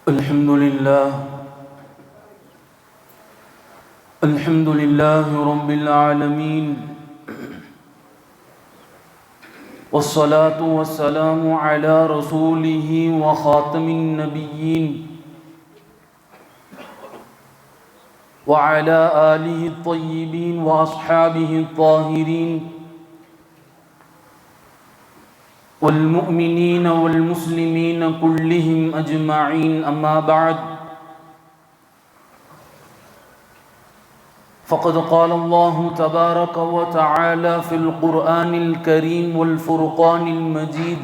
الحمد لله رب العالمين، والصلاة والسلام على رسوله وخاتم النبيين وعلى آله الطيبين وأصحابه الطاهرين والمؤمنين والمسلمين كلهم أجمعين. أما بعد، فقد قال الله تبارك وتعالى في القرآن الكريم والفرقان المجيد: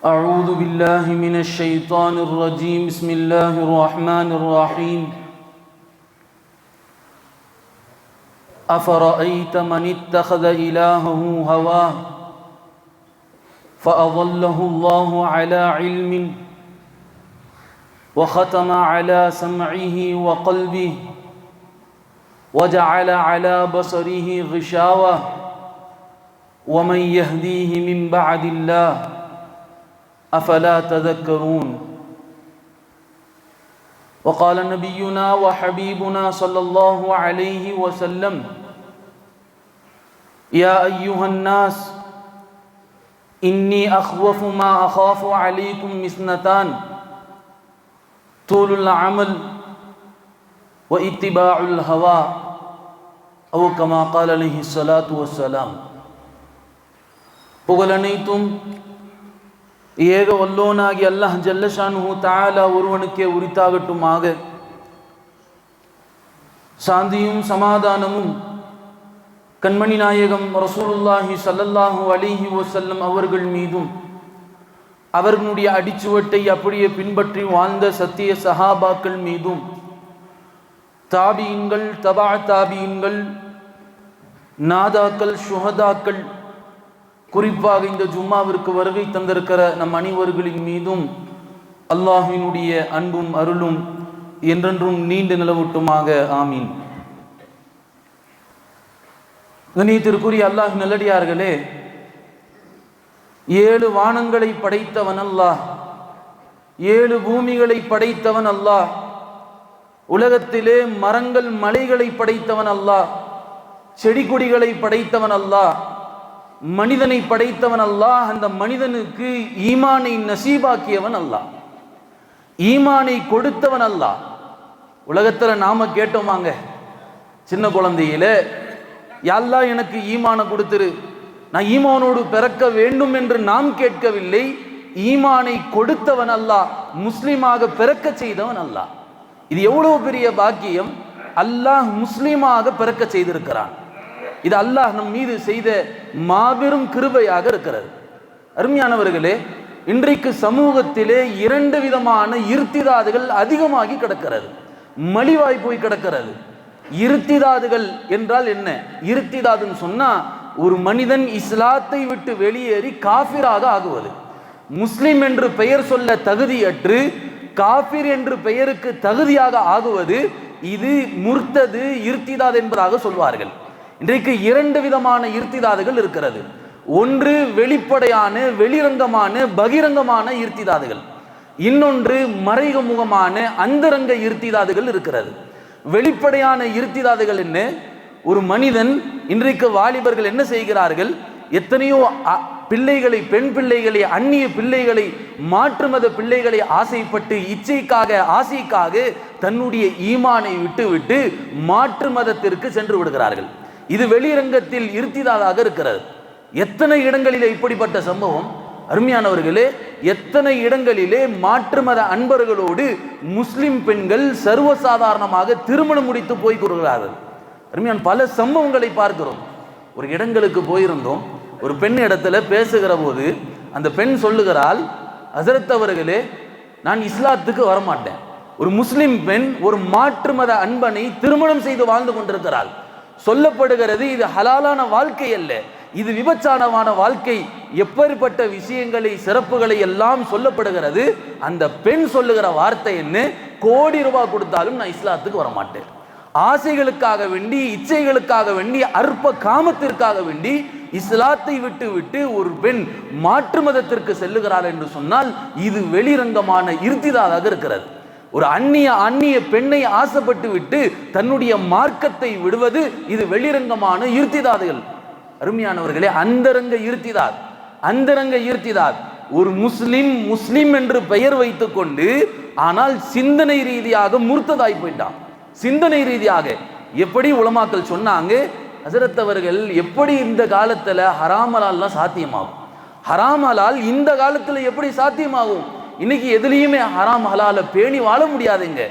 أعوذ بالله من الشيطان الرجيم، بسم الله الرحمن الرحيم. أفرأيت من اتخذ إلهه هواه فأضله الله على علم وختم على سمعه وقلبه وجعل على بصره غشاوة ومن يهديه من بعد الله أفلا تذكرون. وقال نبينا وحبيبنا صلى الله عليه وسلم: يا أيها الناس إني أخوف ما أخاف عليكم اثنتان: طول العمل واتباع الهوى، أو كما قال عليه الصلاة والسلام. புகழனைத்தும் ஏக வல்லோனாகி அல்லாஹ் ஜல்லஷானுஹு தஆலா ஒருவனுக்கே உரித்தாகட்டுமாக. சாந்தியும் சமாதானமும் கண்மணி நாயகம் ரசூலுல்லாஹி ஸல்லல்லாஹு அலைஹி வஸல்லம் அவர்கள் மீதும், அவர்களுடைய அடிச்சுவட்டை அப்படியே பின்பற்றி வாழ்ந்த சத்திய சஹாபாக்கள் மீதும், தாபியின்கள், தபா தாபியின்கள், நாதாக்கள், சுஹதாக்கள், குறிப்பாக இந்த ஜும்மாவிற்கு வருகை தந்திருக்கிற நம் அனைவர்களின் மீதும் அல்லாஹ்வினுடைய அன்பும் அருளும் என்றென்றும் நீண்டு நிலவட்டுமாக. ஆமீன். கண்ணியத்திற்குரிய அல்லாஹ் நல்லடியார்களே, 7 வானங்களை படைத்தவன் அல்லாஹ், 7 பூமிகளை படைத்தவன் அல்லாஹ், உலகத்திலே மரங்கள் மலைகளை படைத்தவன் அல்லாஹ், செடி கொடிகளை படைத்தவன் அல்லாஹ், மனிதனை படைத்தவன் அல்லாஹ். அந்த மனிதனுக்கு ஈமானை நசீபாக்கியவன் அல்லாஹ், ஈமானை கொடுத்தவன் அல்லாஹ். உலகத்துல நாம கேட்டோமாங்க, சின்ன குழந்தையில, யா அல்லாஹ் எனக்கு ஈமான கொடுத்துரு, நான் ஈமானோடு பிறக்க வேண்டும் என்று நாம் கேட்கவில்லை. ஈமானை கொடுத்தவன் அல்லாஹ், முஸ்லிமாக பிறக்க செய்தவன் அல்லாஹ். இது எவ்வளவு பெரிய பாக்கியம்! அல்லாஹ் முஸ்லிமாக பிறக்க செய்திருக்கிறான். இது அல்லாஹ் நம் மீது செய்த மாபெரும் கிருபையாக இருக்கிறது. அருமையானவர்களே, இன்றைக்கு சமூகத்திலே 2 விதமான இர்த்திதாதுகள் அதிகமாகி கிடக்கிறது, மலிவாய் போய் கிடக்கிறது. இர்த்திதாதுகள் என்றால் என்ன? இர்த்திதாதுன்னு சொன்னா ஒரு மனிதன் இஸ்லாத்தை விட்டு வெளியேறி காஃபிராக ஆகுவது. முஸ்லிம் என்று பெயர் சொல்ல தகுதியற்று காஃபிர் என்று பெயருக்கு தகுதியாக ஆகுவது, இது முர்த்தது, இர்த்திதாத் என்பதாக சொல்வார்கள். இன்றைக்கு 2 விதமான இர்த்திதாதுகள் இருக்கிறது. ஒன்று வெளிப்படையான, வெளிரங்கமான, பகிரங்கமான இர்த்திதாதுகள். இன்னொன்று மறைமுகமான, அந்தரங்க இர்த்திதாதுகள் இருக்கிறது. வெளிப்படையான இர்த்திதாதுகள் என்ன? ஒரு மனிதன், இன்றைக்கு வாலிபர்கள் என்ன செய்கிறார்கள்? எத்தனையோ பிள்ளைகளை, பெண் பிள்ளைகளை, அந்நிய பிள்ளைகளை, மாற்று மத பிள்ளைகளை ஆசைப்பட்டு, இச்சைக்காக, ஆசைக்காக தன்னுடைய ஈமானை விட்டு மாற்று மதத்திற்கு சென்று விடுகிறார்கள். இது வெளிரங்கத்தில் இர்த்திதாதாக இருக்கிறது. எத்தனை இடங்களிலே இப்படிப்பட்ட சம்பவம்! அருமையானவர்களே, எத்தனை இடங்களிலே மாற்று மத அன்பர்களோடு முஸ்லிம் பெண்கள் சர்வசாதாரணமாக திருமணம் முடித்து போய் கொள்கிறார்கள். அருமையான பல சம்பவங்களை பார்க்கிறோம். ஒரு இடங்களுக்கு போயிருந்தோம், ஒரு பெண் இடத்துல பேசுகிற போது அந்த பெண் சொல்லுகிறாள், ஹஸரத் அவர்களே, நான் இஸ்லாத்துக்கு வரமாட்டேன். ஒரு முஸ்லிம் பெண் ஒரு மாற்று மத அன்பனை திருமணம் செய்து வாழ்ந்து கொண்டிருக்கிறாள். சொல்லப்படுகிறது, இது ஹலாலான வாழ்க்கை அல்ல, இது விபச்சாரமான வாழ்க்கை. எப்பேற்பட்ட விஷயங்களை, சிறப்புகளை எல்லாம் சொல்லப்படுகிறது. அந்த பெண் சொல்லுகிற வார்த்தை என்ன? கோடி ரூபாய் கொடுத்தாலும் நான் இஸ்லாத்துக்கு வரமாட்டேன். ஆசைகளுக்காக வேண்டி, இச்சைகளுக்காக வேண்டி, அற்ப காமத்திற்காக வேண்டி இஸ்லாத்தை விட்டு விட்டு ஒரு பெண் மாற்று மதத்திற்கு செல்லுகிறாள் என்று சொன்னால் இது வெளிரங்கமான இர்திதாதாக இருக்கிறது. ஒரு அந்நிய பெண்ணை ஆசைப்பட்டு விட்டு தன்னுடைய மார்க்கத்தை விடுவது இது வெளிரங்கமான இர்திதாதுகள். அருமையானவர்களே, அந்தரங்க ஈர்த்திதாத். ஒரு முஸ்லிம் என்று பெயர் வைத்துக் கொண்டு ஆனால் சிந்தனை ரீதியாக முர்த்ததாய் போயிட்டான். சிந்தனை ரீதியாக எப்படி உலமாக்கள் சொன்னாங்க, ஹஸரத் அவர்கள் எப்படி இந்த காலத்துல ஹராமலால்லாம் சாத்தியமாகும், ஹராமலால் இந்த காலத்துல எப்படி சாத்தியமாகும்? இன்னைக்கு எதுலையுமே ஹராம் ஹலால பேணி வாழ முடியாதுங்க.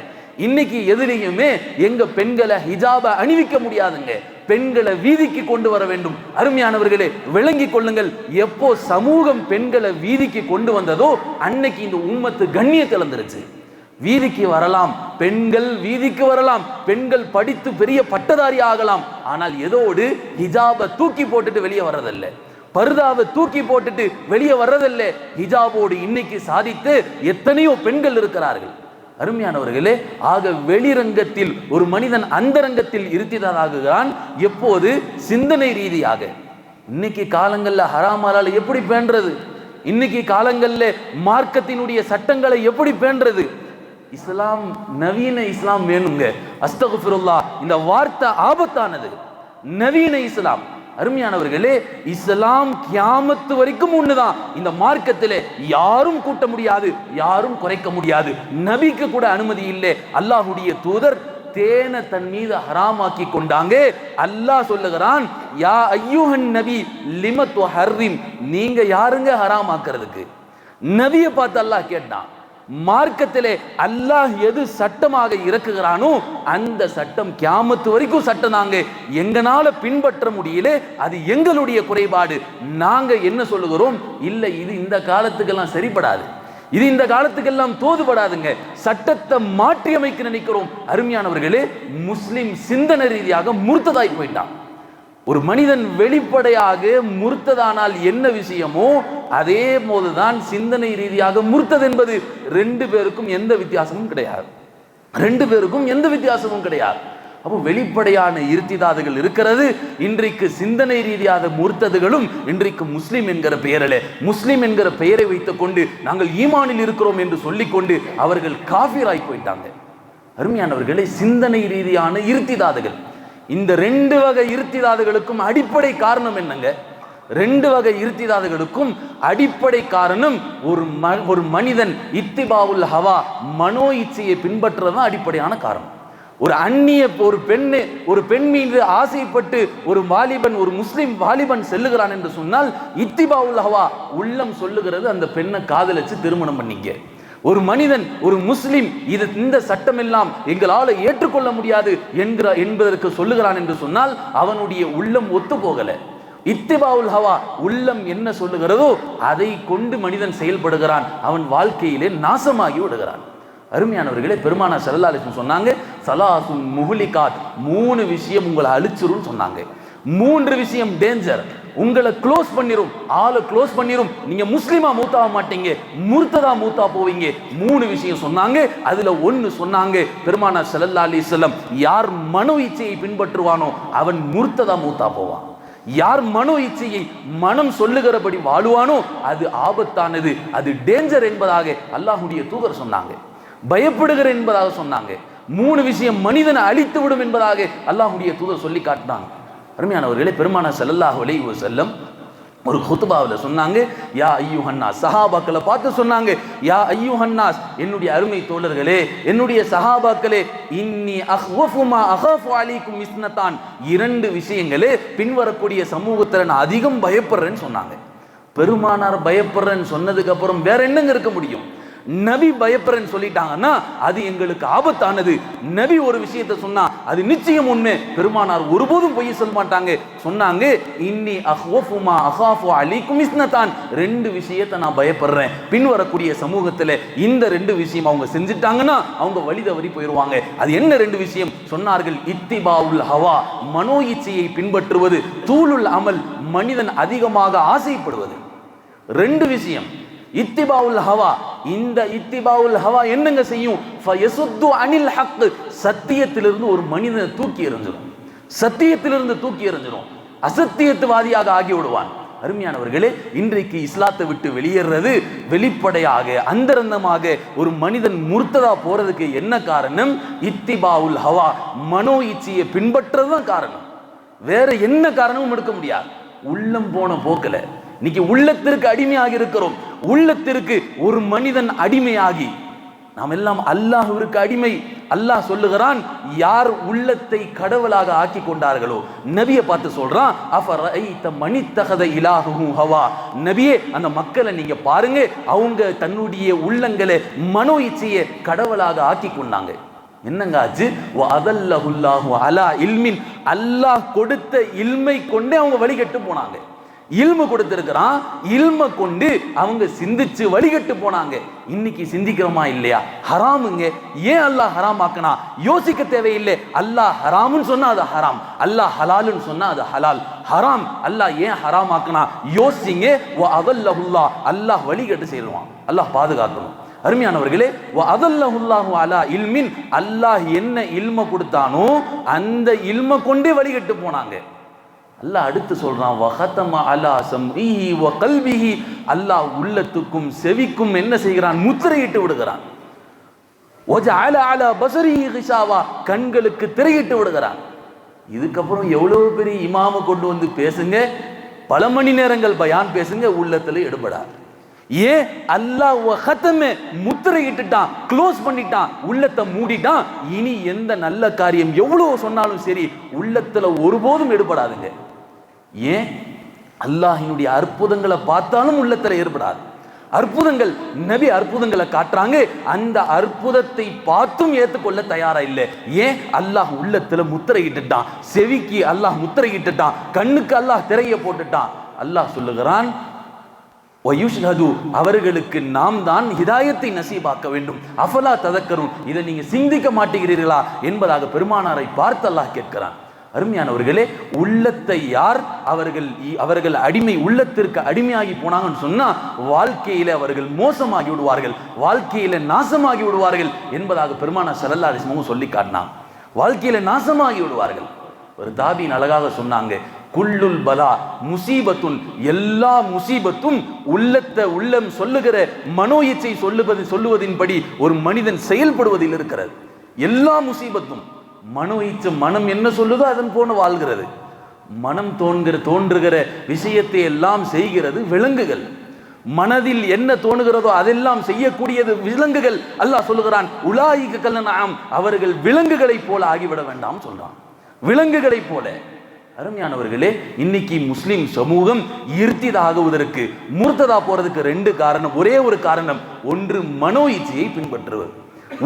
இன்னைக்கு எதுலையுமே எங்க பெண்களை ஹிஜாப அணிவிக்க முடியாதுங்க. பெண்களை வீதிக்கு கொண்டு வர வேண்டும். அருமையானவர்களே, விளங்கி கொள்ளுங்கள். எப்போ சமூகம் பெண்களை வீதிக்கு கொண்டு வந்ததோ அன்னைக்கு இந்த உம்மத்து கண்ணியத்தை இழந்துருச்சு. வீதிக்கு வரலாம், பெண்கள் வீதிக்கு வரலாம், பெண்கள் படித்து பெரிய பட்டதாரி ஆகலாம். ஆனால் எதோடு ஹிஜாபை தூக்கி போட்டுட்டு வெளியே வர்றதில்லை, பர்தாவை தூக்கி போட்டுட்டு வெளியே வர்றதில்லை. ஹிஜாபோடு இன்னைக்கு சாதித்து எத்தனையோ பெண்கள் இருக்கிறார்கள். அருமையானவர்களே, ஆக வெளிரங்கத்தில் ஒரு மனிதன் அந்தரங்கத்தில் இருத்தியதாகிறான் எப்போது? சிந்தனை ரீதியாக. இன்னைக்கு காலங்கள்ல ஹராமாலால எப்படி பேண்டது? இன்னைக்கு காலங்கள்ல மார்க்கத்தினுடைய சட்டங்களை எப்படி பேண்டது? இஸ்லாம், நவீன இஸ்லாம் வேணுங்க. அஸ்தகுஃபிருல்லாஹ், இந்த வார்த்தை ஆபத்தானது. நவீன இஸ்லாம். அருமையானவர்களே, இஸ்லாம் கியாமத்து வரைக்கும் ஒண்ணுதான். இந்த மார்க்கத்திலே யாரும் கூட்ட முடியாது, யாரும் குறைக்க முடியாது. நபிக்கு கூட அனுமதி இல்லை. அல்லாஹ்வுடைய தூதர் தேனை தன் மீது ஹராமாக்கி கொண்டாங்க. அல்லாஹ் சொல்லுகிறான், யா அய்யுஹன் நபி லிம துஹர்ரிம், நீங்க யாருங்க ஹராமாக்குறதுக்கு? நபியை பார்த்து அல்லாஹ் கேட்டான். மார்க்கத்திலே அல்லாஹ் எது சட்டமாக இறக்குகிறானோ அந்த சட்டம் கியாமத்து வரைக்கும் சட்டம். நாங்க எங்களால பின்பற்ற முடியல, அது எங்களுடைய குறைபாடு. நாங்க என்ன சொல்லுகிறோம்? இல்லை, இது இந்த காலத்துக்கெல்லாம் சரிப்படாது, இது இந்த காலத்துக்கெல்லாம் தோதுபடாதுங்க. சட்டத்தை மாற்றி அமைக்க நினைக்கிறோம். அருமையானவர்களே, முஸ்லிம் சிந்தனை ரீதியாக முர்த்ததாய் போயிட்டான். ஒரு மனிதன் வெளிப்படையாக முர்த்ததானால் என்ன விஷயமோ அதே போதுதான் சிந்தனை ரீதியாக முர்த்தது என்பது. ரெண்டு பேருக்கும் எந்த வித்தியாசமும் கிடையாது, ரெண்டு பேருக்கும் எந்த வித்தியாசமும் கிடையாது. அப்போ வெளிப்படையான இருத்திதாதுகள் இருக்கிறது. இன்றைக்கு சிந்தனை ரீதியாக முர்த்ததுகளும் இன்றைக்கு முஸ்லிம் என்கிற பெயரிலே, முஸ்லிம் என்கிற பெயரை வைத்துக் கொண்டு நாங்கள் ஈமானில் இருக்கிறோம் என்று சொல்லிக்கொண்டு அவர்கள் காஃபிராய் போயிட்டாங்க. அருமையானவர்களே, சிந்தனை ரீதியான இருத்திதாதுகள். இந்த ரெண்டு வகை இருத்திதாதுகளுக்கும் அடிப்படை காரணம் என்னங்க? ரெண்டு வகை இருத்திதாதுகளுக்கும் அடிப்படை காரணம் ஒரு மனிதன் இத்திபாவுல் ஹவா, மனோ இச்சையை பின்பற்றுறதுதான் அடிப்படையான காரணம். ஒரு பெண் மீது ஆசைப்பட்டு ஒரு வாலிபன், ஒரு முஸ்லிம் வாலிபன் செல்லுகிறான் என்று சொன்னால் இத்திபாவுல் ஹவா, உள்ளம் சொல்லுகிறது அந்த பெண்ணை காதலிச்சு திருமணம் பண்ணிக்க. ஒரு மனிதன், ஒரு முஸ்லிம், இந்த சட்டம் எல்லாம் எங்களால் ஏற்றுக்கொள்ள முடியாது என்பதற்கு சொல்லுகிறான் என்று சொன்னால் அவனுடைய உள்ளம் ஒத்து போகல. இத்திபாவுல் ஹவா, உள்ளம் என்ன சொல்லுகிறதோ அதை கொண்டு மனிதன் செயல்படுகிறான், அவன் வாழ்க்கையிலே நாசமாகி விடுகிறான். அருமையானவர்களே, பெருமானார் ஸல்லல்லாஹு அலைஹி வஸல்லம் சொன்னாங்க, ஸலாசுன் முஹ்லிகாத், மூணு விஷயம் உங்களை அழிச்சிரும் சொன்னாங்க. மூன்று விஷயம் டேஞ்சர், உங்களை க்ளோஸ் பண்ணிரும், ஆளை க்ளோஸ் பண்ணிரும். நீங்க முஸ்லிமா மூத்தாக மாட்டீங்க, முர்த்ததா மூத்தா போவீங்க. மூணு விஷயம் சொன்னாங்க. அதுல ஒன்னு சொன்னாங்க பெருமானார் ஸல்லல்லாஹு அலைஹி வஸல்லம், யார் மனோ இச்சையை பின்பற்றுவானோ அவன் முர்த்ததா மூத்தா போவான். யார் மனோ இச்சையை மனம் சொல்லுகிறபடி வாழுவானோ அது ஆபத்தானது, அது டேஞ்சர் என்பதாக அல்லாஹ்வுடைய தூதர் சொன்னாங்க. பயப்படுகிற என்பதாக சொன்னாங்க. மூணு விஷயம் மனிதனை அழித்து விடும் என்பதாக அல்லாஹ்வுடைய தூதர் சொல்லி காட்டினாங்க. அருமையானவர்களே, பெருமானார் ஸல்லல்லாஹு அலைஹி வஸல்லம் ஒரு குத்பாவில் சொன்னாங்க, யா அய்யுஹன்னாஸ், சஹாபாக்களை பார்த்து சொன்னாங்க, யா அய்யுஹன்னாஸ், என்னுடைய அருமை தோழர்களே, என்னுடைய சஹாபாக்களே, இன்னி அஹ்வஃபு மா அஹாஃபு அலைக்கும் இஸ்னதான், இரண்டு விஷயங்களே பின்வரக்கூடிய சமூகத்தில் நான் அதிகம் பயப்படுறேன்னு சொன்னாங்க. பெருமானார் பயப்படுறேன்னு சொன்னதுக்கு அப்புறம் வேற என்னங்க இருக்க முடியும்? நபி பயப்படுறேன்னு சொல்லிட்டாங்கன்னா அது எங்களுக்கு ஆபத்தானது. நபி ஒரு விஷயத்தை சொன்னா அது நிச்சயம் உண்மை. பெருமானார் ஒருபோதும் பொய் சொல்ல மாட்டாங்க. சொன்னாங்க, இன்னி அஹ்வஃபு மா அஹாஃபு அலைக்கும் இஸ்னதான், ரெண்டு விஷயத்தை நான் பயப்படுறேன். பின்வரக்கூடிய சமூகத்தில் இந்த ரெண்டு விஷயம் அவங்க செஞ்சுட்டாங்கன்னா அவங்க வழி தவறி போயிடுவாங்க. அது என்ன ரெண்டு விஷயம் சொன்னார்கள்? இத்திபாவுல் ஹவா, மனோ இச்சையை பின்பற்றுவது, தூளுல் அமல், மனிதன் அதிகமாக ஆசைப்படுவது. ரெண்டு விஷயம். இத்திபாவுல் ஹவா, இந்த இத்திபாவுல் ஹவா என்னங்க செய்யும்? ஃபயசுத்து அனில் ஹக், சத்தியத்திலிருந்து ஒரு மனிதனை தூக்கி எறிஞ்சிடும், சத்தியத்திலிருந்து தூக்கி எறிஞ்சிடும். அசத்தியத்துவாதியாக ஆகி விடுவான். அருமையானவர்களே, இன்றைக்கு இஸ்லாத்தை விட்டு வெளியேறது வெளிப்படையாக அந்தரங்கமாக ஒரு மனிதன் முர்த்ததா போறதுக்கு என்ன காரணம்? இத்திபாவுல் ஹவா, மனோ இச்சையை பின்பற்றதுதான் காரணம். வேற என்ன காரணமும் எடுக்க முடியாது. உள்ளம் போன போக்கல இன்னைக்கு உள்ளத்திற்கு அடிமையாகி இருக்கிறோம். உள்ளத்திற்கு ஒரு மனிதன் அடிமையாகி, நாம் எல்லாம் அல்லாஹ்விற்கு அடிமை. அல்லாஹ் சொல்லுகிறான், யார் உள்ளத்தை கடவுளாக ஆக்கி கொண்டார்களோ, நபியை பார்த்து சொல்றான், அஃபரைத மனித்தகத இலாஹு ஹவா, நபியே அந்த மக்களை நீங்க பாருங்க, அவங்க தன்னுடைய உள்ளங்களை மனோ இச்சையை கடவுளாக ஆக்கி கொண்டாங்க. என்னங்க ஆச்சு? வஅதல்லஹுல்லாஹு அலா இல்மின், அல்லாஹ் கொடுத்த இல்மை கொண்டே அவங்க வழிகட்டு போனாங்க. இல்மு கொடுத்திருக்கிறான், இல்மை கொண்டு அவங்க சிந்திச்சு வழிகட்டு போனாங்க. இன்னைக்கு சிந்திக்கிறோமா இல்லையா? ஹராமுங்க, ஏன் அல்லாஹ் ஹராம் ஆக்கினா யோசிக்க தேவையில்லை. அல்லாஹ் ஹராம்னு சொன்னா அது ஹராம், அல்லாஹ் ஹலால்னு சொன்னா அது ஹலால். ஹராம் அல்லாஹ் ஏன் ஹராம் ஆக்கினா யோசிங்க. வஅதல்லஹுல்லாஹ், அல்லாஹ் வழிகட்டு செய்வான். அல்லாஹ் பாதுகாக்கணும். அருமையானவர்களே, வஅதல்லஹுல்லாஹு அலா இல்மின், அல்லாஹ் என்ன இல்ம கொடுத்தானோ அந்த இல்ம கொண்டே வழிகட்டு போனாங்க. அல்லாஹ் அடுத்து சொல்றான், வஹதம அலா சம்இஹி வ கல்பிஹி, அல்லாஹ் உள்ளத்துக்கும் செவிக்கும் என்ன செய்கிறான்? முத்திரையிட்டு விடுகிறான். வஜஅல அலா பஸரிஹி கிஷாவா, கண்களுக்கு திரையிட்டு விடுகிறான். இதுக்கப்புறம் எவ்வளவு பெரிய இமாம கொண்டு வந்து பேசுங்க, பல மணி நேரங்கள் பயான் பேசுங்க, உள்ளத்துல எடுபடாது. ஏன்? அல்லாஹ் வஹதம, முத்திரையிட்டுட்டான், க்ளோஸ் பண்ணிட்டான், உள்ளத்தை மூடிட்டான். இனி எந்த நல்ல காரியம் எவ்வளவு சொன்னாலும் சரி உள்ளத்துல ஒருபோதும் எடுபடாதுங்க. ஏன்? அல்லாஹ்வினுடைய அற்புதங்களை பார்த்தாலும் உள்ளத்துல ஏற்படாது. அற்புதங்கள், நபி அற்புதங்களை காட்டுறாங்க, அந்த அற்புதத்தை பார்த்தும் ஏற்றுக்கொள்ள தயாரா இல்லை. ஏன்? அல்லாஹ் உள்ளத்துல முத்திரையிட்டுட்டான், செவிக்கு அல்லாஹ் முத்திரையிட்டுட்டான், கண்ணுக்கு அல்லாஹ் திரையை போட்டுட்டான். அல்லாஹ் சொல்லுகிறான், அவர்களுக்கு நாம் தான் ஹிதாயத்தை நசீபாக்க வேண்டும். அஃபலா ததக்கரும், இதை நீங்க சிந்திக்க மாட்டேங்கிறீர்களா என்பதாக பெருமானாரை பார்த்து அல்லாஹ் கேட்கிறான். அருமையானவர்களே, உள்ளத்தை யார் அவர்கள் அடிமை, உள்ளத்திற்கு அடிமையாகி போனாங்கன்னு சொன்னா வாழ்க்கையில அவர்கள் மோசமாகி விடுவார்கள், வாழ்க்கையில நாசமாகி விடுவார்கள் என்பதாக பெருமானார் ஸல்லல்லாஹு அலைஹி வஸல்லம் சொல்லி காட்டினாங்க. வாழ்க்கையில நாசமாகி விடுவார்கள். ஒரு தாபீன் அழகாக சொன்னாங்க, குல்லுல் பலா முசீபத்துன், எல்லா முசீபத்தும் உள்ளம் சொல்லுகிற மனோ இச்சை சொல்லுவதின்படி ஒரு மனிதன் செயல்படுவதில் இருக்கிறது. எல்லா முசீபத்தும் மனோ இச்சை, மனம் என்ன சொல்லுதோ அதன் போன வாழ்கிறது. மனம் தோன்றுகிற விஷயத்தை எல்லாம் செய்கிறது விலங்குகள். மனதில் என்ன தோணுகிறதோ அதெல்லாம் செய்யக்கூடியது விலங்குகள். அல்லாஹ் சொல்லுகிறான், உலாயிக கல்லனாம், அவர்கள் விலங்குகளை போல ஆகிவிட வேண்டாம் சொல்றான். விலங்குகளை போல. அருமையானவர்களே, இன்னைக்கு முஸ்லிம் சமூகம் இர்திதாகுவதற்கு, முர்ததா போறதுக்கு ரெண்டு காரணம், ஒரே ஒரு காரணம். ஒன்று மனோ இச்சையை பின்பற்றுவது,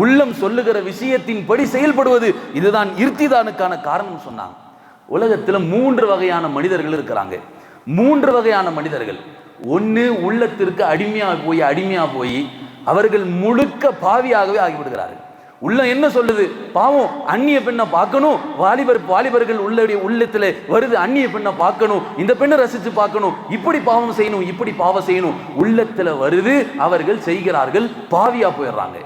உள்ளம் சொல்லுகிற விஷயத்தின் படி செயல்படுவது. இதுதான் இர்திதானுக்கான காரணம் சொன்னாங்க. உலகத்தில் 3 வகையான மனிதர்கள் இருக்கிறாங்க. 3 வகையான மனிதர்கள். ஒன்று, உள்ளத்திற்கு அடிமையா போய் அவர்கள் முழுக்க பாவியாகவே ஆகிவிடுகிறார்கள். உள்ள என்ன சொல்லுது? பாவம், அந்நிய பெண்ணை பார்க்கணும், வாலிபர்கள் உள்ளத்துல வருது, அந்நிய பெண்ணை பார்க்கணும், இந்த பெண்ணை ரசிச்சு பார்க்கணும், இப்படி பாவம் செய்யணும், இப்படி பாவம் செய்யணும், உள்ளத்துல வருது, அவர்கள் செய்கிறார்கள், பாவியா போயிடுறாங்க.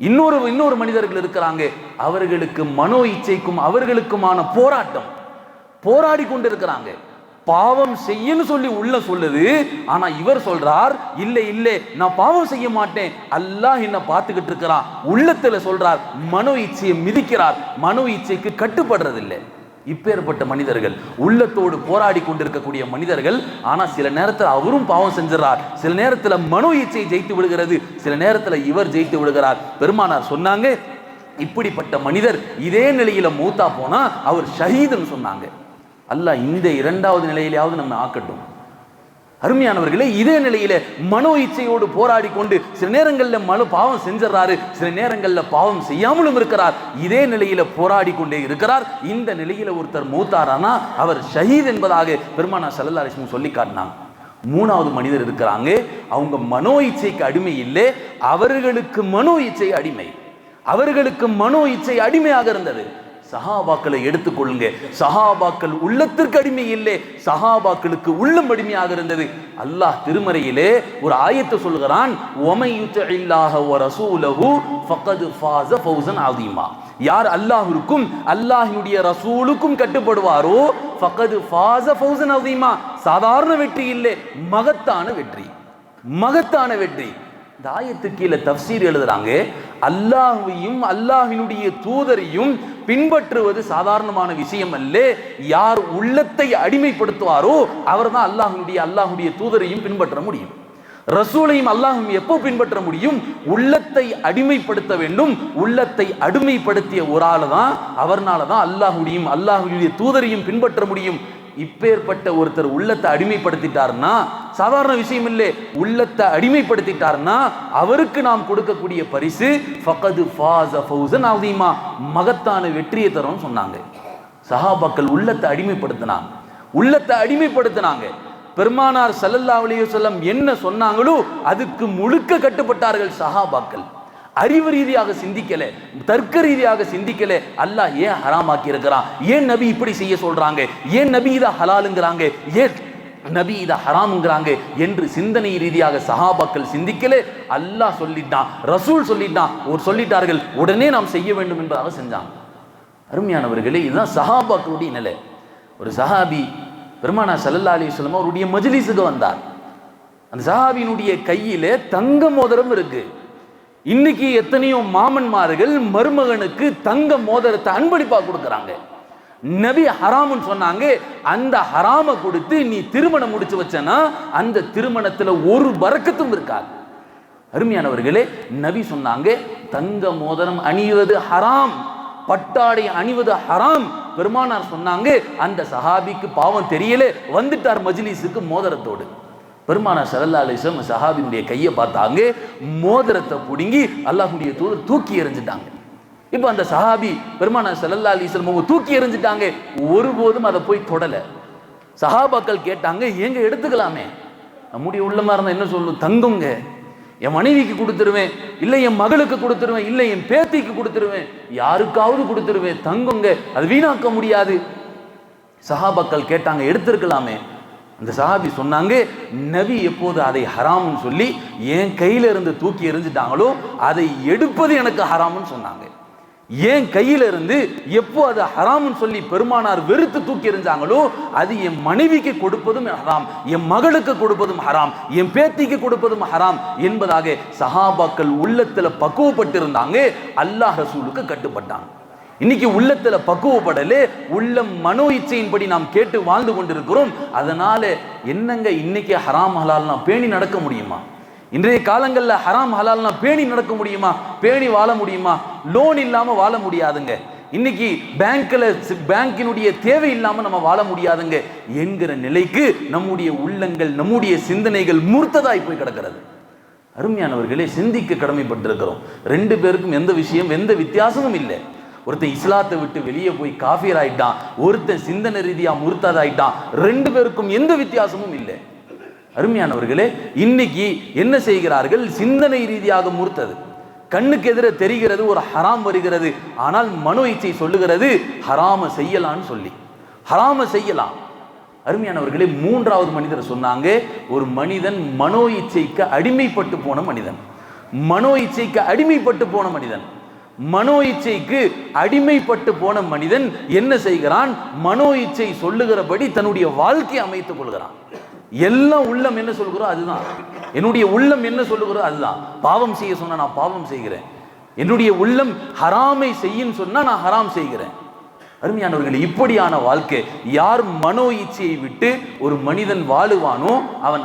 இன்னொரு மனிதர்கள் இருக்கிறாங்க, அவர்களுக்கு மனோ இச்சைக்கும் அவர்களுக்குமான போராட்டம், போராடி கொண்டிருக்கிறாங்க. பாவம் செய்யன்னு சொல்லி உள்ள சொல்லுது, ஆனா இவர் சொல்றார், இல்லை நான் பாவம் செய்ய மாட்டேன், அல்லாஹ் என்ன பார்த்துக்கிட்டு இருக்கிறான். உள்ளத்துல சொல்றார், மனோ இச்சையை மிதிக்கிறார், மனோ இச்சைக்கு கட்டுப்படுறதில்லை. இப்பேற்பட்ட மனிதர்கள், உள்ளத்தோடு போராடி கொண்டிருக்கக்கூடிய மனிதர்கள். ஆனா சில நேரத்தில் அவரும் பாவம் செஞ்சிடறார், சில நேரத்தில் மனோ இச்சை ஜெயித்து விடுகிறது, சில நேரத்தில் இவர் ஜெயித்து விடுகிறார். பெருமானார் சொன்னாங்க, இப்படிப்பட்ட மனிதர் இதே நிலையில மூத்தா போனா அவர் ஷஹீதுன்னு சொன்னாங்க. அல்லாஹ் இந்த 2வது நிலையிலாவது நம்ம ஆக்கட்டும். அருமையானவர்களே, இதே நிலையில மனோ இச்சையோடு போராடி கொண்டு சில நேரங்களில் பாவம் செஞ்சிடறாரு, சில நேரங்களில் பாவம் செய்யாமலும் இருக்கிறார். இதே நிலையில போராடி கொண்டே இருக்கிறார். இந்த நிலையில ஒருத்தர் மூத்தாரானா அவர் ஷஹீத் என்பதாக பெருமானார் ஸல்லல்லாஹு அலைஹி வஸல்லம் சொல்லி காட்டினாங்க. 3வது மனிதர் இருக்கிறாங்க, அவங்க மனோ இச்சைக்கு அடிமை இல்லை, அவர்களுக்கு மனோ இச்சை அடிமை, அவர்களுக்கு மனோ இச்சை அடிமையாக இருந்தது. சஹாபாக்களை எடுத்துக்கொள்ளுங்க, சஹாபாக்கள் உள்ளத்திற்கு அடிமை இல்லை, சஹாபாக்களுக்கு உள்ளம் அடிமையாக இருந்தது. அல்லாஹ் திருமறையிலே ஒரு ஆயத்தை சொல்கிறான், வமை யுத்தில்லாஹ வ ரசூலஹு ஃபகத் ஃபாஸ ஃபௌஸன் அதீமா, யார் அல்லாஹ்விற்கும் அல்லாஹ்வுடைய ரசூலுக்கும் கட்டுப்படுவாரோ ஃபகது ஃபாஸ ஃபௌஸன் அதீமா. சாதாரண வெற்றி இல்லை, மகத்தான வெற்றி, மகத்தான வெற்றி. இந்த ஆயத்துக்கு கீழே தஃப்சீர் எழுதுறாங்க, அல்லாஹ்வையும் அல்லாஹ்வினுடைய தூதரையும் பின்பற்றுவது சாதாரணமான விஷயம் அல்ல. யார் உள்ளத்தை அடிமைப்படுத்துவாரோ அவர்தான் அல்லாஹ்வுடைய தூதரையும் பின்பற்ற முடியும். ரசூலையும் அல்லாஹும் எப்போ பின்பற்ற முடியும்? உள்ளத்தை அடிமைப்படுத்த வேண்டும். உள்ளத்தை அடிமைப்படுத்திய ஒரு ஆள் தான், அவர்னால தான் அல்லாஹுடைய தூதரையும் பின்பற்ற முடியும். இப்பேற்பட்ட ஒருத்தர் உள்ளத்தை அடிமைப்படுத்திட்டார்னா சாதாரண விஷயம் இல்லை. உள்ளத்தை அடிமைப்படுத்திட்டார்னா அவருக்கு நாம் கொடுக்கக்கூடிய பரிசு ஃபகது ஃபாஸ ஃபௌஸன் அதீமா, மகத்தான வெற்றியை தரும் சொன்னாங்க. சஹாபாக்கள் உள்ளத்தை அடிமைப்படுத்தினாங்க. பெருமானார் ஸல்லல்லாஹு அலைஹி வஸல்லம் என்ன சொன்னாங்களோ அதுக்கு முழுக்க கட்டுப்பட்டார்கள் சஹாபாக்கள். அறிவு ரீதியாக சிந்திக்கல, தர்க்க ரீதியாக சிந்திக்கல. அல்லாஹ் ஏன் ஹராமாக்கி இருக்கிறான், ஏன் நபி இப்படி செய்ய சொல்றாங்க, ஏன் நபி இதை ஹலாலுங்கிறாங்க, ஏன் நபி இதை ஹராம்ங்கிறாங்க என்று சிந்தனை ரீதியாக சஹாபாக்கள் சிந்திக்கல. அல்லாஹ் சொல்லிட்டான், ரசூல் சொல்லிட்டார்கள், உடனே நாம் செய்ய வேண்டும் என்பதாக செஞ்சாங்க. அருமையானவர்களே, இதுதான் சஹாபாக்களுடைய நிலை. ஒரு சஹாபி பெருமானார் ஸல்லல்லாஹு அலைஹி வஸல்லம் அவருடைய மஜ்லிஸுக்கு வந்தார். அந்த சஹாபியினுடைய கையிலே தங்க மோதிரம் இருக்கு. இன்னைக்கு எத்தனையோ மாமன்மார்கள் மருமகனுக்கு தங்க மோதிரத்தை அன்பளிப்பா கொடுக்கறாங்க. நபி ஹராம்னு சொன்னாங்க. அந்த ஹராம கொடுத்து நீ திருமணம் முடிச்சு வச்சனா அந்த திருமணத்துல ஒரு பரக்கத்தும் இருக்காது. அருமையானவர்களே, நபி சொன்னாங்க தங்க மோதிரம் அணிவது ஹராம், பட்டாடை அணிவது ஹராம். பெருமானார் சொன்னாங்க, அந்த சஹாபிக்கு பாவம் தெரியல, வந்துட்டார் மஜ்லிஸுக்கு மோதிரத்தோடு. பெருமானார் ஸல்லல்லாஹு அலைஹி வஸல்லம் சஹாபியுடைய கையை பார்த்தாங்க, மோதிரத்தை பிடுங்கி அல்லாஹ்வுடைய தூதர் தூக்கி எறிஞ்சிட்டாங்க. இப்போ அந்த சஹாபி பெருமானார் ஸல்லல்லாஹு அலைஹி வஸல்லம் தூக்கி எறிஞ்சிட்டாங்க, ஒருபோதும் அதை போய் தொடல. சஹாபாக்கள் கேட்டாங்க, எங்க எடுத்துக்கலாமே, நம்முடைய உள்ளமா இருந்தா என்ன சொல்லணும், தங்குங்க, என் மனைவிக்கு கொடுத்துருவேன், இல்லை என் மகளுக்கு கொடுத்துருவேன், இல்லை என் பேத்திக்கு கொடுத்துருவேன், யாருக்காவது கொடுத்துருவேன், தங்குங்க, அது வீணாக்க முடியாது. சஹாபாக்கள் கேட்டாங்க, எடுத்திருக்கலாமே. அந்த சஹாபி சொன்னாங்க, நபி எப்போது அதை ஹராம்னு சொல்லி என் கையில இருந்து தூக்கி எறிஞ்சிட்டாங்களோ அதை எடுப்பது எனக்கு ஹராம்னு சொன்னாங்க. என் கையில இருந்து எப்போ அது ஹராம்னு சொல்லி பெருமானார் வெறுத்து தூக்கி எறிஞ்சாங்களோ அது என் மனைவிக்கு கொடுப்பதும் ஹராம், என் மகளுக்கு கொடுப்பதும் ஹராம், என் பேத்திக்கு கொடுப்பதும் ஹராம் என்பதாக சஹாபாக்கள் உள்ளத்துல பக்குவப்பட்டு இருந்தாங்க. அல்லாஹ் ரசூலுக்கு கட்டுப்பட்டாங்க. இன்னைக்கு உள்ளத்துல பக்குவப்படலே, உள்ளம் மனோ இச்சையின்படி நாம் கேட்டு வாழ்ந்து கொண்டிருக்கிறோம். அதனால என்னங்க இன்னைக்கு ஹராம் ஹலால்னா பேணி நடக்க முடியுமா? இன்றைய காலங்களில் ஹராம் ஹலால்னா பேணி நடக்க முடியுமா? பேணி வாழ முடியுமா? லோன் இல்லாம வாழ முடியாதுங்க. இன்னைக்கு பேங்கினுடைய தேவை இல்லாம நம்ம வாழ முடியாதுங்க என்கிற நிலைக்கு நம்முடைய உள்ளங்கள், நம்முடைய சிந்தனைகள் மூர்த்ததாய் போய் கிடக்கிறது. அருமையானவர்களே, சிந்திக்க கடமைப்பட்டிருக்கிறோம். ரெண்டு பேருக்கும் எந்த வித்தியாசமும் இல்லை. ஒருத்தன் இஸ்லாத்தை விட்டு வெளியே போய் காஃபிர் ஆயிட்டான், ஒருத்தன் சிந்தனை ரீதியா முர்த்ததாயிட்டான். ரெண்டு பேருக்கும் எந்த வித்தியாசமும் இல்லை. அருமையானவர்களே, இன்னைக்கு என்ன செய்கிறார்கள், சிந்தனை ரீதியாக முர்த்தது, கண்ணுக்கு எதிர தெரிகிறது, ஒரு ஹராம் வருகிறது, ஆனால் மனோ இச்சை சொல்லுகிறது ஹராம செய்யலான்னு சொல்லி ஹராம செய்யலாம். அருமையானவர்களே, மூன்றாவது மனிதர் சொன்னாங்க, ஒரு மனிதன் மனோ இச்சைக்கு அடிமைப்பட்டு போன மனிதன். மனோ இச்சைக்கு அடிமைப்பட்டு போன மனிதன் மனோ இச்சைக்கு அடிமைப்பட்டு போன மனிதன் என்ன செய்கிறான், மனோ இச்சை சொல்லுகிறபடி தன்னுடைய வாழ்க்கையை அமைத்துக் கொள்கிறான். எல்லாம் உள்ளம் என்ன சொல்கிறோம் அதுதான், என்னுடைய உள்ளம் என்ன சொல்லுகிறோ அதுதான். பாவம் செய்ய சொன்னா நான் பாவம் செய்கிறேன், என்னுடைய உள்ளம் ஹராமை செய்யும் சொன்னா நான் ஹராம் செய்கிறேன். அருமையானவர்களே, இப்படியான வாழ்க்கை யார் மனோ இச்சையை விட்டு ஒரு மனிதன் வாழுவானோ அவன்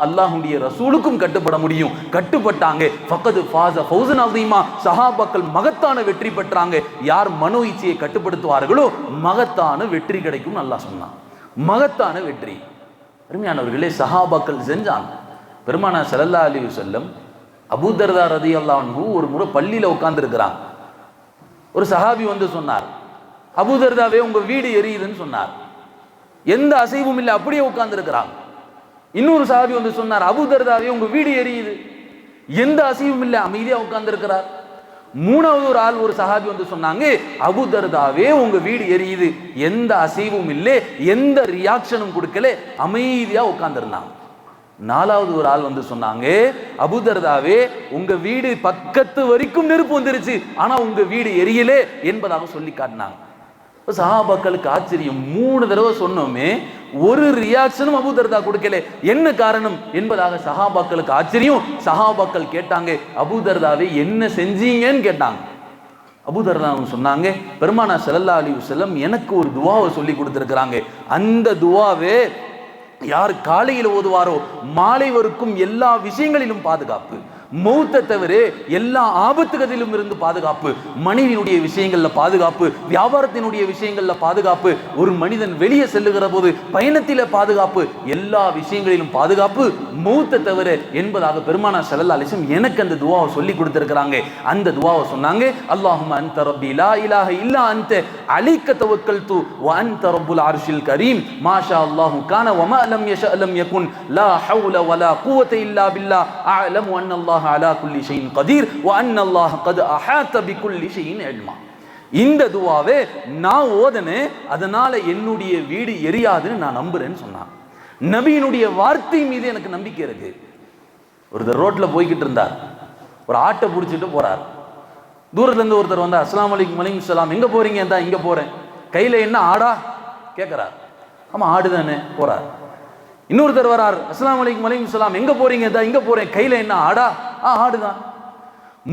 அல்லாஹ்வுடைய ரசூலுக்கும் கட்டுப்பட முடியும். கட்டுப்பட்டாங்க. ஃபகது ஃபாஸ ஃபௌஸன் அதீமா, சஹாபாக்கள் மகத்தான வெற்றி பெற்றாங்க. யார் மனோ இச்சையை கட்டுப்படுத்துவார்களோ மகத்தான வெற்றி கிடைக்கும் அல்லாஹ் சொன்னான். மகத்தான வெற்றி. அருமையானவர்களே, சஹாபாக்கள் செஞ்சாங்க. பெருமானார் ஸல்லல்லாஹு அலைஹி வஸல்லம் அபூ தர்தா ரலியல்லாஹு அன்ஹு ஒரு முறை பள்ளியில உட்கார்ந்து இருக்கிறாங்க. ஒரு சஹாபி வந்து சொன்னார், அபூ தர்தாவே உங்க வீடு எரியுதுன்னு சொன்னார். எந்த அசைவும் இல்லை, அப்படியே உட்கார்ந்து இருக்கிறாங்க. இன்னொரு சஹாபி வந்து சொன்னார், அபூ தர்தாவே உங்க வீடு எரியுது, எந்த அசைவும் இல்லை, அமைதியா உட்கார்ந்து இருக்கிறார். மூணாவது ஒரு சஹாபி வந்து சொன்னாங்க, அபூ தர்தாவே உங்க வீடு எரியுது, எந்த அசைவும் இல்லை, எந்த ரியாக்ஷனும் கொடுக்கல, அமைதியா உட்கார்ந்து இருந்தாங்க. நாலாவது ஒரு ஆள் வந்து சொன்னாங்க, அபூ தர்தாவே உங்க வீடு பக்கத்து வரைக்கும் நெருப்பு வந்துருச்சு, ஆனா உங்க வீடு எரியலே என்பதாக சொல்லி காட்டினாங்க. சஹாபாக்களுக்கு ஆச்சரியம். 3 தடவை சொன்னோமே, ஒரு ரியாக்ஷனும் அபூ தர்தா கொடுக்கல. என்ன காரணம் என்பதாக சஹாபாக்களுக்கு ஆச்சரியம். சஹாபாக்கள் கேட்டாங்க, அபூ தர்தாவே என்ன செஞ்சீங்கன்னு கேட்டாங்க. அபூ தர்தா சொன்னாங்க, பெருமானார் ஸல்லல்லாஹு அலைஹி வஸல்லம் எனக்கு ஒரு துவாவை சொல்லி கொடுத்துருக்கிறாங்க. அந்த துவாவே யார் காலையில் ஓதுவாரோ மாலை வரைக்கும் எல்லா விஷயங்களிலும் பாதுகாப்பு, மௌத்தை தவிர எல்லா ஆபத்துகளிலும் இருந்து பாதுகாப்பு, மனைவியினுடைய விஷயங்கள்ல பாதுகாப்பு, வியாபாரத்தினுடைய விஷயங்கள்ல பாதுகாப்பு, ஒரு மனிதன் வெளியே செல்லுகிற போது பயணத்தில பாதுகாப்பு, எல்லா விஷயங்களிலும் பாதுகாப்பு, மௌத்தை தவிர என்பதாக பெருமானார் ஸல்லல்லாஹு அலைஹி வஸல்லம் எனக்கு அந்த துவாவை சொல்லி கொடுத்திருக்கிறாங்க. அந்த துவாவை சொன்னாங்க, அல்லாஹும்ம அன்த ரப்பி லா இலாஹ இல்லா அன்த அலைக்க தவக்கல்து வ அன்த ரப்புல் அர்ஷில் கரீம் மாஷா அல்லாஹு கான வ மா லம் யஷா லம் யகுன் லா ஹவுல வலா குவத இல்லா பில்லாஹ் அஅலமு அன்ன அல்லாஹ் அலா குல்லி ஷைஇன் கதீர் வ அன்ன அல்லாஹ் கத் அஹாத பிகுல்லி ஷைஇன் இல்மா. இந்த துவாவே நான் ஓதனே, அதனால என்னுடைய வீடு எரியாதுன்னு நான் நம்புறேன்னு சொன்னான். நபியினுடைய வார்த்தை மீது எனக்கு நம்பிக்கை இருக்கு. ஒருத்தர் ரோட்ல போய்கிட்டு இருந்தார், ஒரு ஆட்டை பிடிச்சிட்டு போறார். தூரத்துல இருந்து ஒருத்தர் வந்தா, அஸ்ஸலாமு அலைக்கும் வலைக்கும் சலாம், எங்க போறீங்க? இருந்தா இங்க போறேன். கையில என்ன ஆடா கேட்கிறார். ஆமா ஆடுதானே. போறார். இன்னொருத்தர் வரார், அஸ்ஸலாமு அலைக்கும் வலைக்கும் சலாம், எங்க போறீங்க? இருந்தா இங்க போறேன். கையில என்ன ஆடா? ஆடுதான்.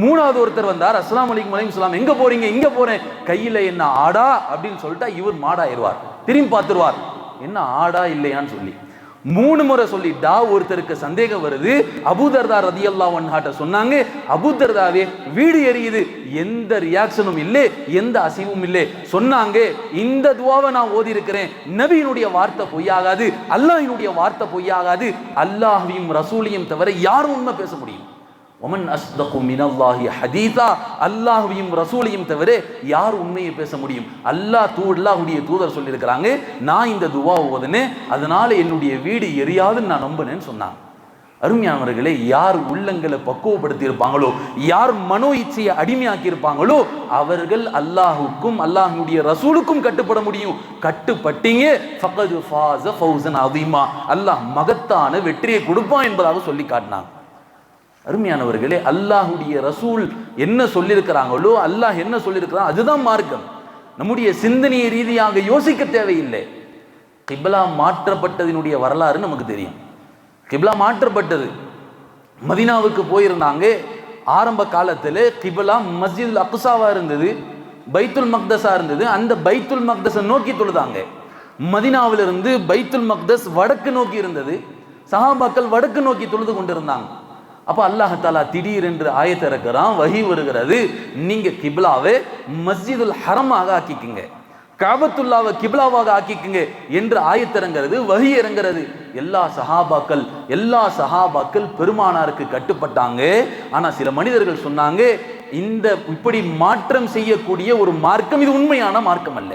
மூணாவது ஒருத்தர் வந்தார், அஸ்ஸலாமு அலைக்கும் வலைக்கும் சலாம், எங்க போறீங்க? இங்க போறேன். கையில என்ன ஆடா அப்படின்னு சொல்லிட்டா இவர் மாடாயிருவார், திரும்பி பார்த்துருவார், என்ன ஆடா இல்லையான்னு சொல்லி. 3 முறை சொல்லிட்டா ஒருத்தருக்கு சந்தேகம் வருது. அபூ தர்தா ரலியல்லாஹு அன்ஹு சொன்னாங்க, அபூ தர்தாவே வீடு எரியுது, எந்த ரியாக்ஷனும் இல்லை, எந்த அசைவும் இல்லை. சொன்னாங்க, இந்த துவாவை நான் ஓதி இருக்கிறேன், நபியினுடைய வார்த்தை பொய்யாகாது, அல்லாஹ்வினுடைய வார்த்தை பொய்யாகாது, அல்லாஹ்வையும் ரசூலையும் தவிர யாரும் உண்மை பேச முடியும். ஒமன் அஸ்தகு மினல்லாஹி ஹதீஸா, அல்லாஹ்வையும் ரசூலையும் தவிர யார் உண்மையை பேச முடியும்? அல்லாஹ்வுடைய தூதர் சொல்லியிருக்கிறாங்க, நான் இந்த துவா ஓதுனே, அதனால என்னுடைய வீடு எரியாதுன்னு நான் நம்பினேன்னு சொன்னாங்க. அருமையானவர்களே, யார் உள்ளங்களை பக்குவப்படுத்தி இருப்பாங்களோ, யார் மனோ இச்சையை அடிமையாக்கி இருப்பாங்களோ, அவர்கள் அல்லாஹுக்கும் அல்லாஹ்வுடைய ரசூலுக்கும் கட்டுப்பட முடியும். கட்டுப்பட்டீங்க, ஃபகது ஃபாஸ ஃபௌஸன் அதீமா, அல்லாஹ் மகத்தான வெற்றியை கொடுப்பான் என்பதாக சொல்லி காட்டினாங்க. அருமையானவர்களே, அல்லாஹ்வுடைய ரசூல் என்ன சொல்லியிருக்கிறாங்களோ, அல்லாஹ் என்ன சொல்லியிருக்கிறான் அதுதான் மார்க்கம். நம்முடைய சிந்தனையை ரீதியாக யோசிக்க தேவையில்லை. கிப்லா மாற்றப்பட்டதினுடைய வரலாறு நமக்கு தெரியும். கிப்லா மாற்றப்பட்டது, மதீனாவுக்கு போயிருந்தாங்க. ஆரம்ப காலத்தில் கிப்லா மஸ்ஜிதுல் அக்ஸாவா இருந்தது, பைத்துல் மக்தஸா இருந்தது. அந்த பைத்துல் மக்தஸை நோக்கி தொழுதாங்க. மதீனாவிலிருந்து பைத்துல் மக்தஸ் வடக்கு நோக்கி இருந்தது. சஹாபாக்கள் வடக்கு நோக்கி தொழுது கொண்டிருந்தாங்க. அப்ப அல்லாஹ் தஆலா திடீரென்று ஆயத்தை இறக்குறான், வஹி வருகிறது, நீங்க கிப்லாவை மஸ்ஜிதுல் ஹரமாக ஆக்கிக்குங்க, கஅபத்துல்லாவை கிப்லாவாக ஆக்கிக்குங்க என்று ஆயத்திறங்கிறது, வஹி இறங்கிறது. எல்லா சஹாபாக்கள் பெருமானாருக்கு கட்டுப்பட்டாங்க. ஆனா சில மனிதர்கள் சொன்னாங்க, இந்த இப்படி மாற்றம் செய்யக்கூடிய ஒரு மார்க்கம் இது உண்மையான மார்க்கம் அல்ல.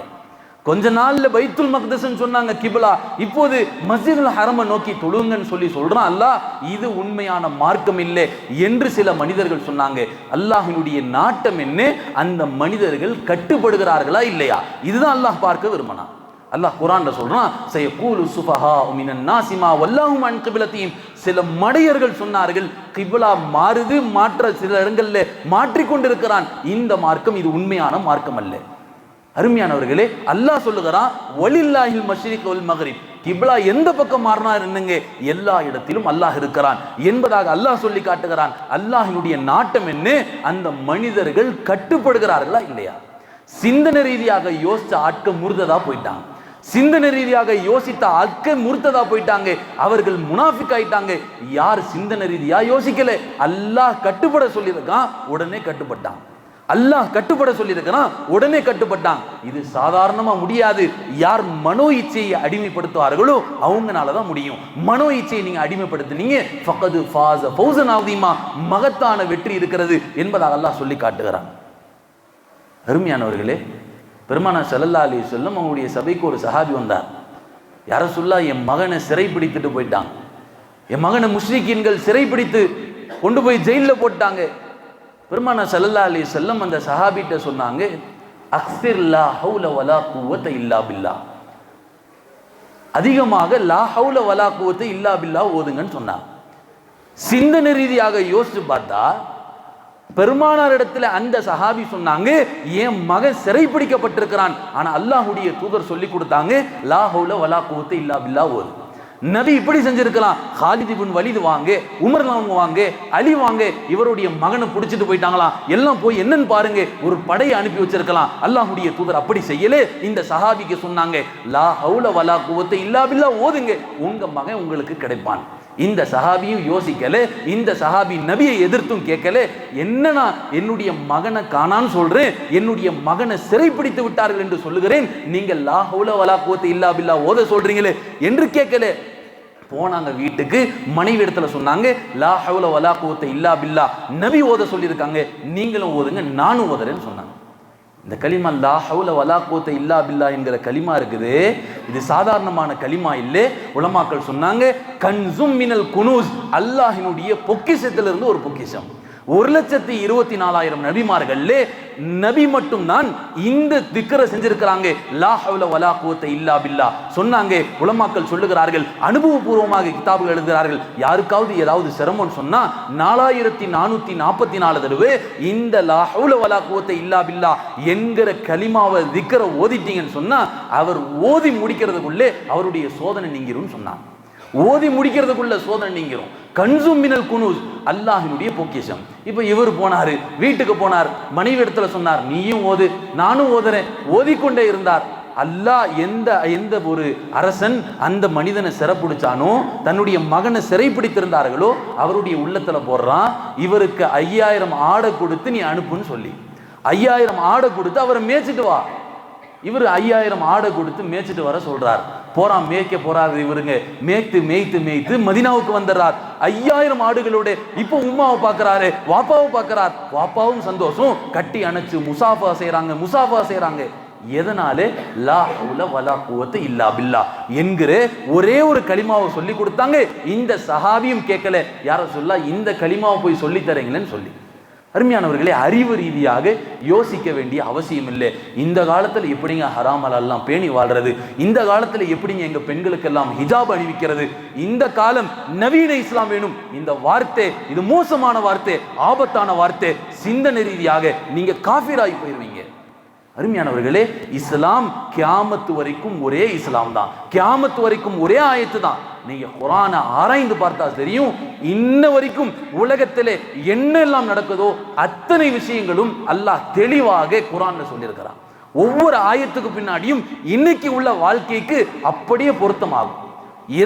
கொஞ்ச நாள்ல பைத்துல் மக்தஸ் சொன்னாங்க கிப்லா, இப்போது மஸ்ஜிதுல் ஹரமை நோக்கி தொழுங்கன்னு சொல்லி சொல்றான் அல்லாஹ், இது உண்மையான மார்க்கம் இல்லை என்று சில மனிதர்கள் சொன்னாங்க. அல்லாஹ்வினுடைய நாட்டம் என்ன? அந்த மனிதர்கள் கட்டுப்படுகிறார்களா இல்லையா, இதுதான் அல்லாஹ் பார்க்க விரும்பினான். அல்லாஹ் குர்ஆன்ல சொல்றான், சயகூலு சுஃபஹாஉ மினன் நாஸி மா வல்லாஹும் அன் கிப்லத்திஹிம், சில மடையர்கள் சொன்னார்கள் கிப்லா மாறுது, மாற்ற சில இடங்கள்ல மாற்றிக்கொண்டிருக்கிறான், இந்த மார்க்கம் இது உண்மையான மார்க்கம் அல்ல. அருமையானவர்களே, அல்லாஹ் சொல்லுகிறான், வலில்லாஹில் மஷ்ரிக் வல் மக்ரிப், கிப்லா எந்த பக்கம் மாறினா என்னங்க, எல்லா இடத்திலும் அல்லாஹ் இருக்கிறான் என்பதாக அல்லாஹ் சொல்லி காட்டுகிறான். அல்லாஹ்வினுடைய நாட்டம் என்ன? அந்த மனிதர்கள் கட்டுப்படுகிறார்களா இல்லையா? சிந்தனை ரீதியாக யோசிச்ச ஆட்கள் முர்ததா போயிட்டாங்க, சிந்தனை ரீதியாக யோசித்த ஆட்கள் முர்ததா போயிட்டாங்க, அவர்கள் முனாஃபிக் ஆயிட்டாங்க. யார் சிந்தனை ரீதியா யோசிக்கல, அல்லாஹ் கட்டுப்பட சொல்லியிருக்கான், உடனே கட்டுப்பட்டான். அல்லாஹ் கட்டுப்பட சொல்லியிருக்கிறான், உடனே கட்டுப்பட்டான். இது சாதாரணமா முடியாது. யார் மனோ இச்சையை அடிமைப்படுத்துவார்களோ அவங்கனாலதான் முடியும். மனோ இச்சையை நீங்க அடிமைப்படுத்தினீங்க, ஃபகது ஃபாஸ ஃபௌஸன் அதீமா, மகத்தான வெற்றி இருக்கிறது என்பதாக அல்லாஹ் சொல்லி காட்டுகிறான். அருமையானவர்களே, பெருமானார் ஸல்லல்லாஹு அலைஹி வஸல்லம் அவங்களுடைய சபைக்கு ஒரு சஹாபி வந்தார். யா ரசூலுல்லாஹ், என் மகனை சிறை பிடித்துட்டு போயிட்டாங்க, என் மகனை முஷ்ரிக்கீன்கள் சிறை பிடித்து கொண்டு போய் ஜெயிலில் போட்டாங்க. பெருமானார் ஸல்லல்லாஹு அலைஹி வஸல்லம் அந்த சஹாபிட்ட சொன்னாங்க, அக்ஸிர் லா ஹவுல வலா குவத இல்லா பில்லாஹ், அதிகமாக லா ஹவுல வலா குவத இல்லா பில்லாஹ் ஓதுங்கன்னு சொன்னாங்க. சிந்தனை ரீதியாக யோசிச்சு பார்த்தா பெருமானார் இடத்துல அந்த சஹாபி சொன்னாங்க, என் மகன் சிறைப்பிடிக்கப்பட்டிருக்கிறான், ஆனா அல்லாஹ்வுடைய தூதர் சொல்லி கொடுத்தாங்க, லா ஹவுல வலா குவத்த இல்லா பில்லாஹ் ஓது. நபி இப்படி செஞ்சிருக்கலாம். ஹாலித் இப்னு வலீத் வாங்க, உமர் வாங்க, அலி வாங்க, இவருடைய மகனை பிடிச்சிட்டு போயிட்டாங்களாம், எல்லாம் போய் என்னன்னு பாருங்க, ஒரு படையை அனுப்பி வச்சிருக்கலாம். அல்லாஹ்வுடைய தூதர் அப்படி செய்யலே. இந்த சஹாபிக்கு சொன்னாங்க, லா ஹவுல வலா குவத்த இல்லா பில்லாஹ் ஓதுங்க, உங்க மகன் உங்களுக்கு கிடைப்பான். இந்த சஹாபியும் யோசிக்கல, இந்த சஹாபி நபியை எதிர்த்தும் கேட்கல. என்னன்னா என்னுடைய மகனை காணான்னு சொல்றேன், என்னுடைய மகனை சிறைப்பிடித்து விட்டார்கள் என்று சொல்லுகிறேன், நீங்க லா ஹவுல வலா குவத்த இல்லா பில்லாஹ் ஓத சொல்றீங்களே என்று கேட்கல. போனாங்க வீட்டுக்கு, மனைவி இடத்துல சொன்னாங்க, லா ஹவுல வலா குவத்த இல்லா பில்லாஹ் நபி ஓத சொல்லியிருக்காங்க, நீங்களும் ஓதுங்க, நானும் ஓதுறேன்னு சொன்னாங்க. இந்த கலிமா லா ஹவுல வலா குவத்த இல்லா பில்லாஹ் என்கிற கலிமா இருக்குது, இது சாதாரணமான கலிமா இல்லை. உலமாக்கள் சொன்னாங்க, கன்சும் மினல் குனூஸ், அல்லாஹ்வினுடைய பொக்கிஷத்திலிருந்து ஒரு பொக்கிஷம். 1,24,000 நபிமார்கள்ல நபி மட்டும் தான் இந்த திக்ர செஞ்சிருக்கிறாங்க, லா ஹவுல வலா குவத்த இல்லா பில்லாஹ் சொன்னாங்க. உலமாக்கள் சொல்லுகிறார்கள், அனுபவபூர்வமாக கிதாபுகள் எழுதுகிறார்கள், யாருக்காவது ஏதாவது சிரமம் சொன்னா 4444 தடவை இந்த லா ஹவுல வலா குவத்த இல்லா பில்லாஹ் என்கிற கலிமாவை திக்ர ஓதிட்டீங்கன்னு சொன்னா அவர் ஓதி முடிக்கிறதுக்குள்ளே அவருடைய சோதனை நீங்கிரும் சொன்னாங்க. ஓதி முடிக்கிறதுக்குள்ள சோதனை நீங்கிரும். கன்சும் மினல் குனூஸ், அல்லாஹ்வினுடைய பொக்கிஷம். இப்ப இவர் போனாரு, வீட்டுக்கு போனார், மனைவி இடத்துல சொன்னார், நீயும் ஓது, நானும் ஓதுறேன், ஓதிக்கொண்டே இருந்தார். அல்லாஹ் எந்த ஒரு அரசன் அந்த மனிதனை சிறைப்பிடிச்சானோ, தன்னுடைய மகனை சிறைப்பிடித்திருந்தார்களோ, அவருடைய உள்ளத்துல போடுறான், இவருக்கு 5000 ஆடை கொடுத்து நீ அனுப்புன்னு சொல்லி 5000 ஆடை கொடுத்து அவரை மேய்ச்சிட்டு வா. இவர் 5000 ஆடை கொடுத்து மேய்ச்சிட்டு வர சொல்றார். போறான், மேய்க்க போறாரு. இவருங்க மேய்த்து மதீனாவுக்கு வந்துடுறார் 5000 ஆடுகளோட. இப்போ உம்மாவை பார்க்கிறாரு, வாப்பாவை பார்க்கிறார், வாப்பாவும் சந்தோஷம், கட்டி அணைச்சு முசாஃபா செய்யறாங்க. எதனாலே லா ஹவுல வலா குவத்த இல்லா பில்லாஹ் என்கிற ஒரே ஒரு கலிமாவை சொல்லி கொடுத்தாங்க. இந்த சஹாபியும் கேட்கல, யார சொல்ல இந்த கலிமாவை போய் சொல்லி தரீங்களேன்னு சொல்லி. அருமையானவர்களே, அறிவு ரீதியாக யோசிக்க வேண்டிய அவசியம் இல்லை. இந்த காலத்தில் எப்படிங்க ஹராம் ஹலால்லாம் பேணி வாழ்றது, இந்த காலத்தில் எப்படிங்க எங்க பெண்களுக்கெல்லாம் ஹிஜாப் அணிவிக்கிறது, இந்த காலம் நவீன இஸ்லாம் வேணும். இந்த வார்த்தை இது மோசமான வார்த்தை, ஆபத்தான வார்த்தை. சிந்தனை ரீதியாக நீங்க காஃபிராகி போயிருவீங்க. அருமையானவர்களே, இஸ்லாம் கியாமத்து வரைக்கும் ஒரே இஸ்லாம் தான், கியாமத்து வரைக்கும் ஒரே ஆயத்து தான். நீங்க குர்ஆனை ஆராய்ந்து பார்த்தா தெரியும், இன்ன வரைக்கும் உலகத்திலே என்னெல்லாம் நடக்குதோ அத்தனை விஷயங்களும் அல்லாஹ் தெளிவாக குர்ஆன்ல சொல்லியிருக்கிறான். ஒவ்வொரு ஆயத்துக்கு பின்னாடியும் இன்னைக்கு உள்ள வாழ்க்கைக்கு அப்படியே பொருத்தமாகும்.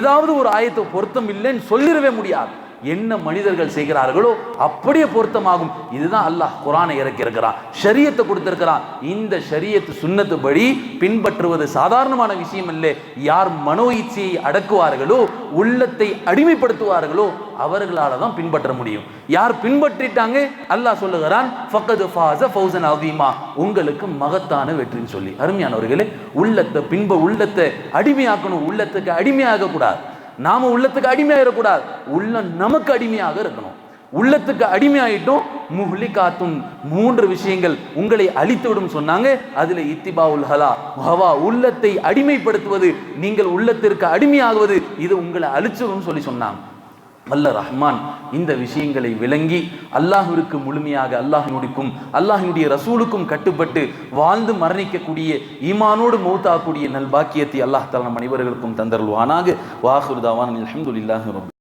ஏதாவது ஒரு ஆயத்து பொருத்தம் இல்லைன்னு சொல்லிடவே முடியாது. என்ன மனிதர்கள் செய்கிறார்களோ அப்படியே பொருத்தமாகும். இதுதான் அல்லாஹ் குர்ஆனை இறக்கி இருக்கிறான், ஷரியத்தை கொடுத்திருக்கிறான். இந்த ஷரியத்து சுன்னத்து படி பின்பற்றுவது சாதாரணமான விஷயம் இல்லை. யார் மனோ இச்சையை அடக்குவார்களோ, உள்ளத்தை அடிமைப்படுத்துவார்களோ, அவர்களால தான் பின்பற்ற முடியும். யார் பின்பற்றிட்டாங்க, அல்லாஹ் சொல்லுகிறான், ஃபக்கது ஃபாஸ ஃபௌஸன் அதீமா, உங்களுக்கு மகத்தான வெற்றின்னு சொல்லி. அருமையானவர்களே, உள்ளத்தை அடிமையாக்கணும். உள்ளத்துக்கு அடிமையாக கூடாது, நாம உள்ளத்துக்கு அடிமையாயிடக்கூடாது, உள்ளம் நமக்கு அடிமையாக இருக்கணும். உள்ளத்துக்கு அடிமையாயிட்டும் முஹ்லிகாத்துன் 3 விஷயங்கள் உங்களை அழித்து விடும் சொன்னாங்க. அதுல இத்திபாவுல் ஹவா, உள்ளத்தை அடிமைப்படுத்துவது, நீங்கள் உள்ளத்திற்கு அடிமையாகுவது, இது உங்களை அழிச்சிடும் சொல்லி சொன்னாங்க. வல்ல ரஹ்மான் இந்த விஷயங்களை விளங்கி அல்லாஹ்விற்கு முழுமையாக, அல்லாஹ்வினுடைய ரசூலுக்கும் கட்டுப்பட்டு வாழ்ந்து மரணிக்கக்கூடிய, ஈமானோடு மௌத்தாகக்கூடிய நல்பாக்கியத்தை அல்லாஹ் தஆலா நம் அனைவர்களுக்கும் தந்தருள்வானாக. வாஹிரு தஅவானா அல்ஹம்துலில்லாஹி ரப்பில்